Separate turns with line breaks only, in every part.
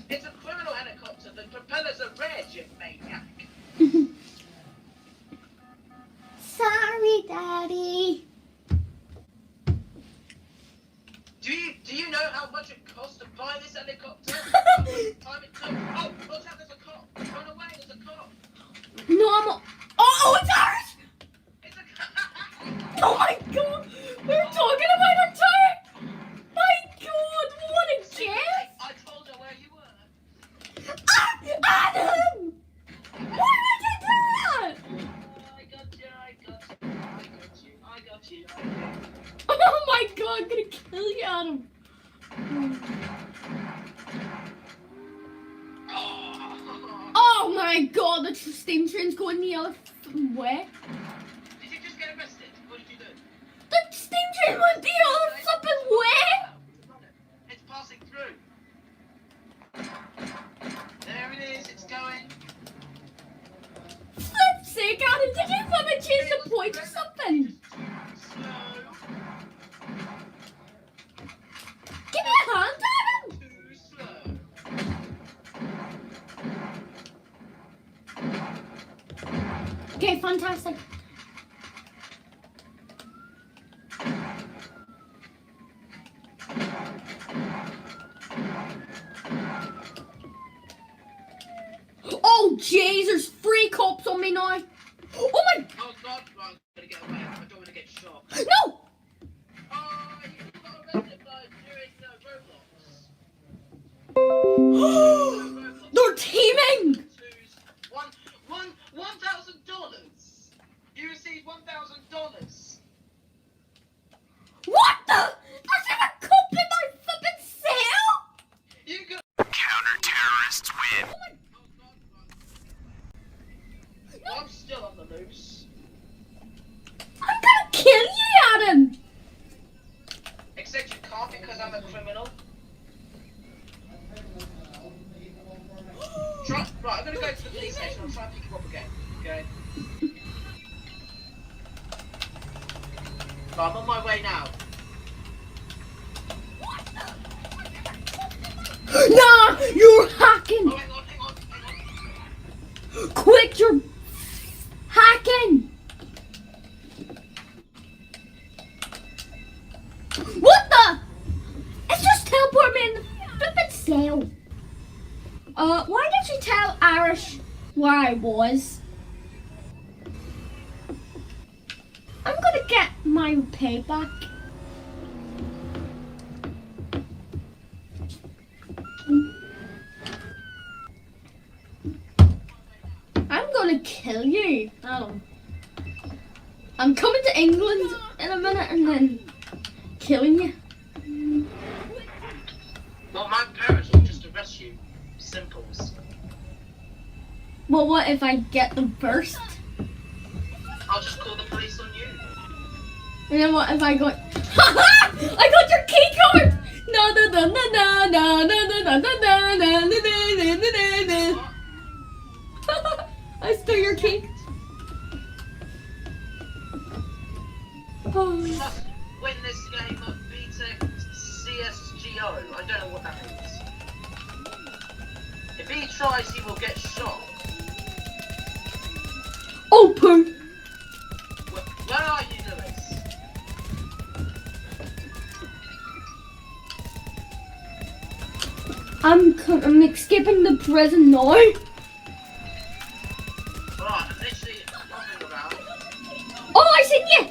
It's a criminal helicopter. The propellers are red, you maniac.
Sorry, Daddy.
Do you know how much it costs to buy this helicopter? Time it took. Oh, what's that? There's a cop. Run away, there's a cop.
No, Oh, it's ours!
It's a cop.
Oh my God! We're talking about a tire! My God, what a guess!
I told her where you were.
Adam! Why did you do that?
I got you.
Oh my God, I'm gonna kill you, Adam. Oh my God, the steam train's going the other way.
Did you just get arrested? What did you do?
The steam train went the other flipping way.
It's passing through. There it is, it's going.
Flip's sake, Adam, did you flipping change the point or something?
Slow.
Give me a hand, Adam.
Too slow.
Okay, fantastic. Oh, jeez, there's 3 cops on me now. Oh my...
Oh God, I'm gonna get away. I don't want to get shot.
No!
Oh, you got arrested by doing Roblox.
They're teaming!
$1,000. You received $1,000.
What the? That's in a cop in my flippin' cell?
You got.
Counter-terrorists win.
Oh God. I'm still on the loose.
I'm gonna kill you, Adam!
Except you can't because I'm a criminal. Right, I'm gonna go to the police station. I'll try and pick you up again. Okay. Right, I'm on my way now.
Nah, you're hacking!
Oh, hang on.
Quick, you're hacking! What the? It's just teleport me in the flippin' cell. Why did you tell Irish where I was? I'm gonna get my payback. I'm gonna kill you, Adam. I'm coming to England in a minute and then killing you.
Well, my parents will just arrest you. Simples.
Well, what if I get them first?
I'll just call the police on you.
And then what if I go? Ha! I got your key card. No, no, no, no, no, no, no, no, no, no, no, no, no, no, no. I stole your key. Oh.
Must win this game of BTEC CSGO. I don't know what that means. If he tries, he will get shot.
Oh, poo.
Where are you, Lewis?
I'm escaping the prison now.
Right, I'm literally moving around.
Oh, I seen you.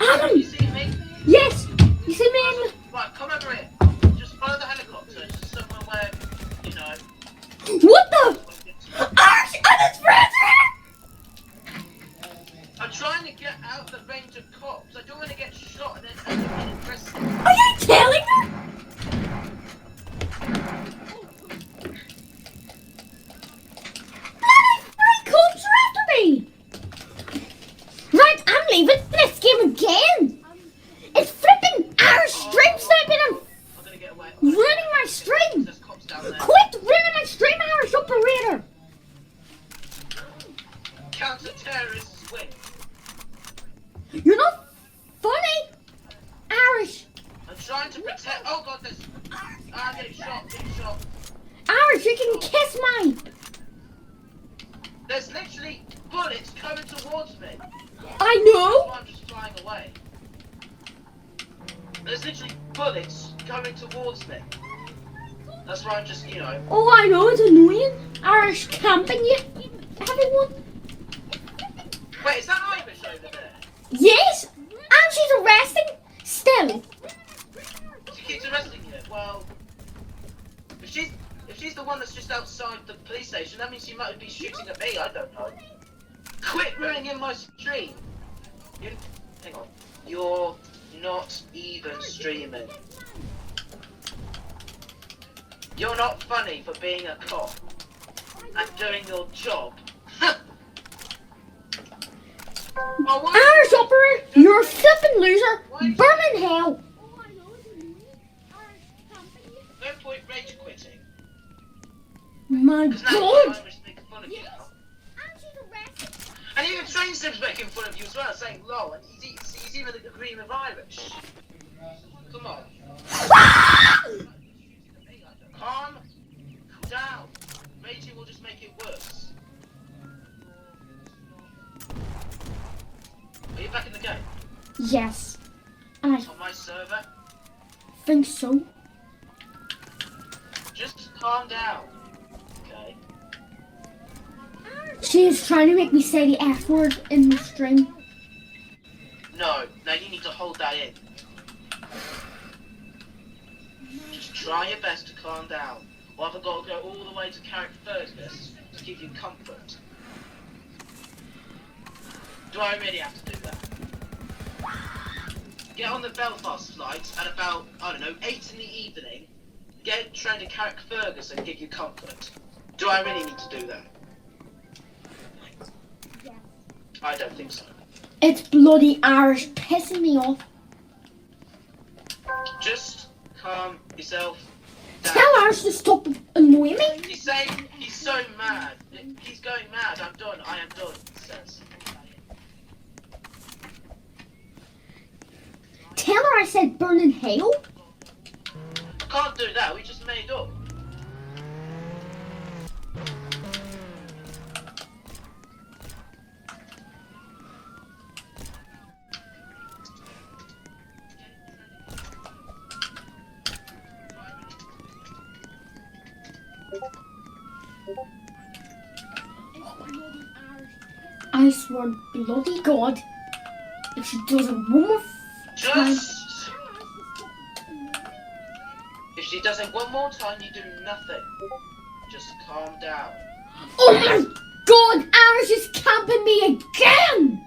Adam.
You see me?
Yes. You see me in...
Right, come over here. Just follow the helicopter. Just somewhere where, you know.
What the? Arsh and his friends are here.
I'm trying to get out of the range of cops. I don't want to get shot and then end up getting arrested.
Are you killing her? Bloody 3 cops are after me. Right, I'm leaving this game again. It's flipping our stream sniping and
I'm gonna get away.
ruining my stream.
There's cops down there.
Quit ruining my stream, Irish. You're
not.
Irish, you can kiss my.
There's literally bullets coming towards me.
I
That's
know.
why I'm just flying away. There's literally bullets coming towards me. That's why I'm just, you know.
Oh, I know, it's annoying. Irish camping you, everyone.
Wait, is that Irish over there?
Yes, and she's arresting still.
She keeps arresting you. Well, if she's the one that's just outside the police station, that means she might be shooting at me. I don't know. Quit ruining my stream. Hang on. You're not even streaming. You're not funny for being a cop and doing your job. Oh,
Irish operator, you're a flippin' loser. Burn in hell.
No point rage quitting.
My
Because now
God.
Irish make fun of you now. And even Train Sim's making fun of you as well, saying lol, and he's even agreeing with Irish. Come on. Calm down. Raging will just make it worse. Are you back in the game?
Yes, and I
On my server?
think so.
Just calm down. Okay.
She is trying to make me say the F word in the stream.
No, now you need to hold that in. Just try your best to calm down. Or I've got to go all the way to Carrickfergus to give you comfort. Do I really have to do that? Get on the Belfast flight at about, I don't know, 8 in the evening. Get a train to Carrickfergus and give you comfort. Do I really need to do that? I don't think so.
It's bloody Irish pissing me off.
Just calm yourself down.
Tell Irish to stop annoying me.
He's saying he's so mad. He's going mad. I'm done. I am done, he says.
Tell her I said burn in hell.
I can't do that. We just made up.
I swear, bloody God, if she does it one more time.
Just... If she does it one more time, you do nothing. Just calm down.
Oh my God, Irish is camping me again!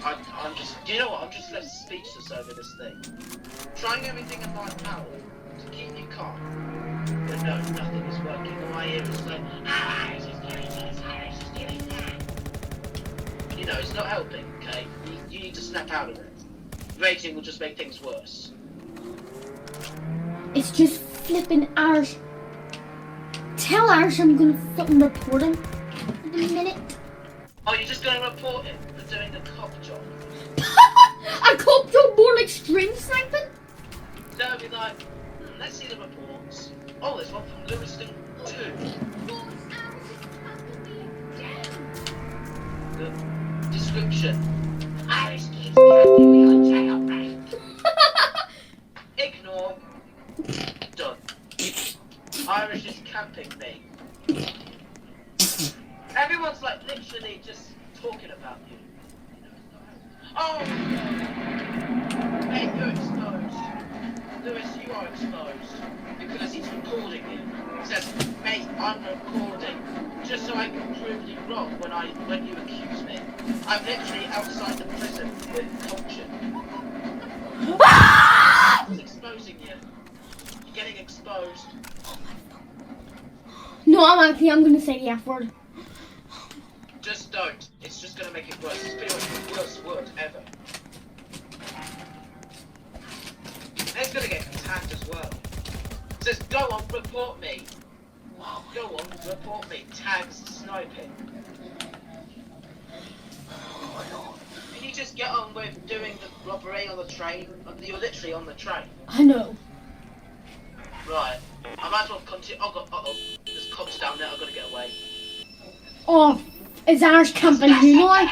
I'm just... Do you know what? I'm just left speechless over this thing. Trying everything in my power to keep you calm. But no, nothing is working. All I hear is like, Irish is doing this, Irish is doing that. You know, it's not helping, okay? You need to snap out of it. Raging will just make things worse.
It's just flipping Irish. Tell Irish I'm gonna fucking report him in a minute.
Oh, you're just going to report him for doing the cop job?
A cop job more like stream sniping?
They'll be like, let's see the reports. Oh, there's one from Lewiston too. The description. Irish keeps camping me on jailbreak. Ignore. Done. Irish is camping me. Everyone's like literally just talking about you. Oh! Hey, you're exposed. Lewis, you are exposed. Because he's recording you. He says, mate, I'm recording. Just so I can prove you wrong when you accuse me. I'm literally outside the prison with culture. He's exposing you. You're getting exposed.
No, I'm gonna say the F word.
Just don't. It's just gonna make it worse. It's pretty much the worst word ever. And it's gonna get tagged as well. It says, go on, report me. Go on, report me. Tags sniping. You need just get on with doing the robbery on the train? You're literally on the train.
I know.
Right. I might as well continue. Uh-oh. There's cops down there. I've got to get away.
Oh, is ours camping you now?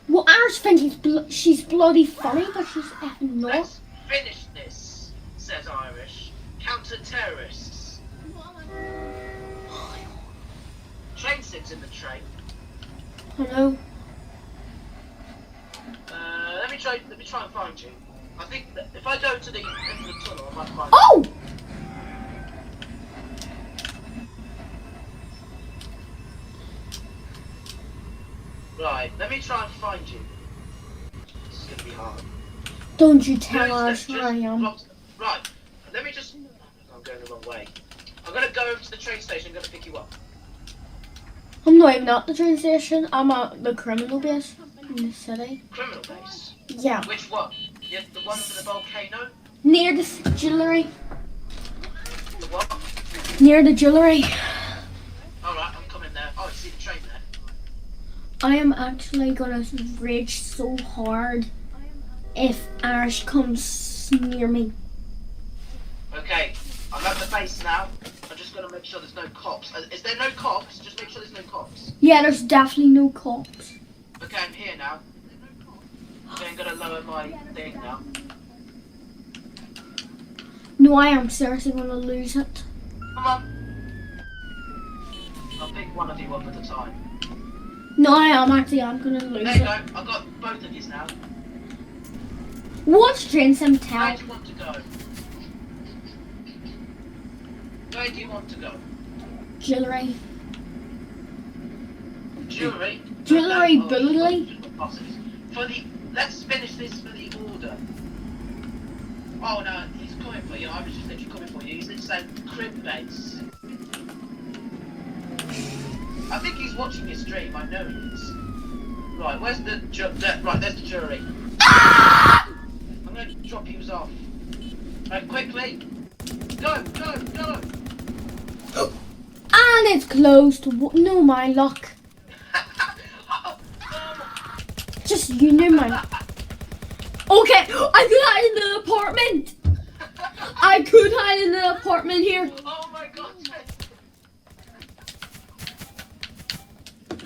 Well, ours thinks she's bloody funny, but she's effing not.
Let's finish this, says Irish. Counter-terrorists. Train sits in the train.
I know.
Let me try and find you. I think that if I go to the end of the tunnel, I might find
Oh!
you. Right, let me try and find you. This is gonna be hard.
Don't you tell
No,
us
just
where I am.
Right, let me just... I'm going the wrong way. I'm gonna go over to the train station. I'm gonna pick you up.
I'm not even at the train station. I'm at the criminal base in the city.
Criminal base?
Yeah.
Which one? Yeah, the one for the volcano?
Near the jewellery.
The what?
Near the jewellery.
Alright, I'm coming there. Oh, I see the train there.
I am actually gonna rage so hard if Ash comes near me.
Okay, I'm at the base now. I'm just gonna make sure there's no cops. Is there no cops? Just make sure there's no cops.
Yeah, there's definitely no cops.
Okay, I'm here now. Okay, I'm gonna lower my thing now.
No, I am seriously gonna lose it.
Come on. I'll pick one of you up at a time.
No, I'm gonna lose
There you
it.
go. I've got both of you now.
Watch Train Sim
Where
tell.
do you want to go? Where do you want to go?
Jewellery.
Jewellery?
Jewellery,
Oh,
bully.
For the... Let's finish this for the order. Oh no, he's coming for you. I was just literally coming for you. He's literally saying crib base. I think he's watching your stream. I know he is. Right, where's the right, there's the jury. I'm gonna drop you off. Right, quickly. Go, go, go.
And it's closed. No, my luck. Just you know my luck. Okay, I could hide in the apartment. I could hide in the apartment here.
Oh my god.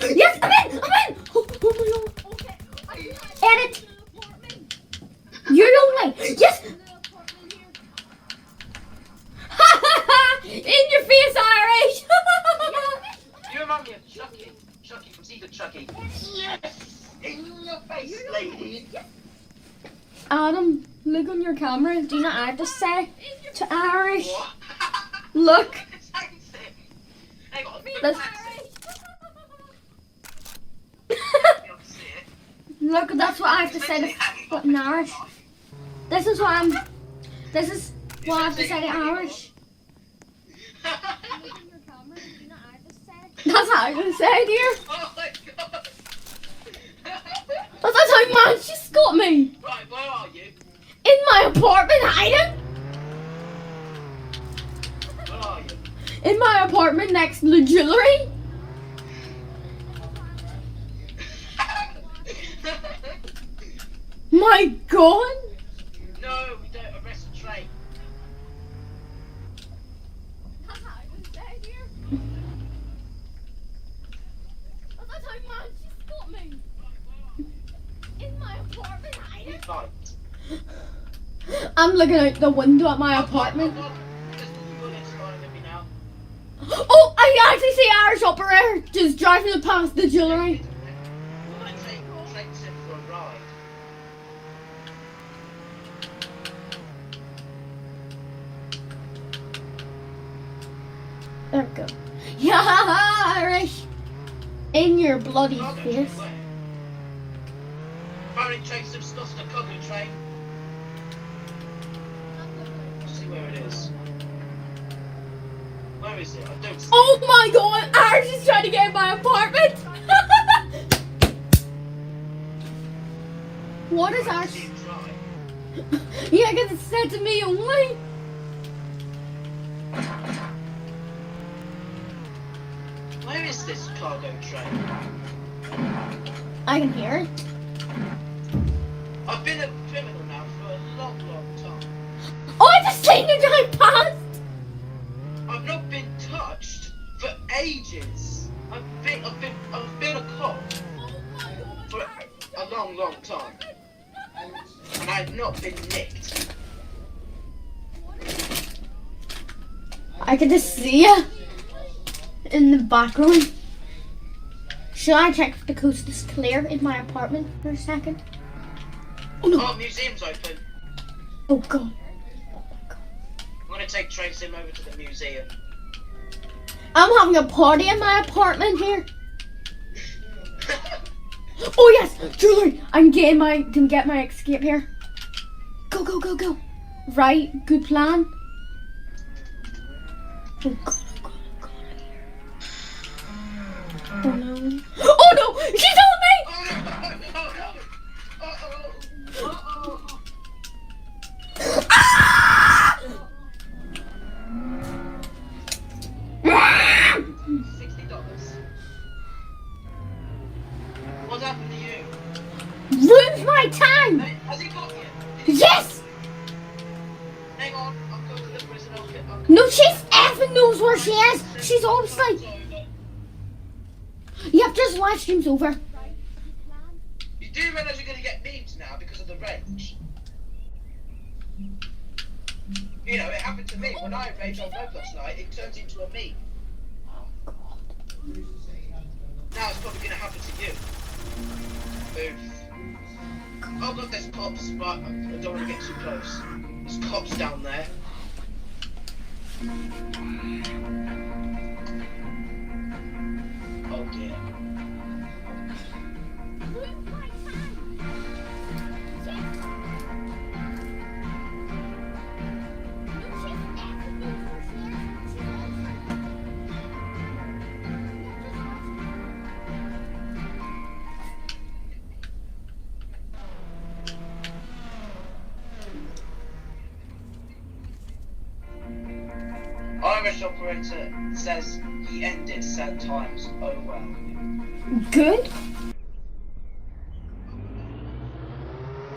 Yes, I'm in. Oh my god. Okay. Edit. You're the way. Yes. In your face, Irish.
You remind me of Chucky. Chucky from Secret Chucky. Yes! In your face, lady!
Adam, look on your camera. Do you know what I have to say to Irish?
What?
Look.
Hang on.
Let's- Look, that's what I have to say to Irish. This is what I have to say to Irish. That's how I'm gonna say it here.
Oh my god!
That's how man she's got me.
Right, where are you?
In my apartment hiding.
Where are you?
In my apartment next to the jewellery. My god.
No, we don't arrest the train.
That's how I'm gonna say it here. That's how man she's got me. In my apartment hiding.
Right.
I'm looking out the window at my apartment.
Oh, there's bullets flying at me now.
Oh, I actually see Irish operator just driving past the jewellery.
Will I take train sim for a ride?
There we go. Yeah, Irish. In your bloody
Cargo
face.
train, where? Firing train sim stuff to cargo train. Let's see where it is. Where is it? I don't see
Oh my god, Irish is trying to get in my apartment. What is
I
Irish?
see it try.
Yeah, because it's said to me only.
Where is this cargo train?
I can hear it.
I've been a criminal now for a long, long time.
Oh, I just seen you drive past!
I've not been touched for ages. I've been a cop for a long, long time. And I've not been nicked.
I can just see you in the background. Should I check if the coast is clear in my apartment for a second? Oh no!
Oh, museum's open.
Oh god.
I'm gonna take Trace him over to the museum.
I'm having a party in my apartment here. Oh yes, Julie, I'm getting get my escape here. Go, go, go, go. Right, good plan. Oh god, oh god, oh god. Oh no. Oh no, she's on me!
Oh no! Uh-oh! Uh-oh!
Ah!
$60. What's happened to you?
Ruined my time!
Hey, has he got you?
Yes!
Hang on, I'll go to the prison.
No, she's effing knows where she is. She's obviously. Yep, just live stream's over.
You do realise you're going to get memes now because of the rage? You know, it happened to me. When I rage on Roblox night, it turns into a meme. Now it's probably going to happen to you. Oof. Oh look, there's cops, but I don't want to get too close. There's cops down there. Oh dear. Irish operator says he ended sad times. Oh well.
Good.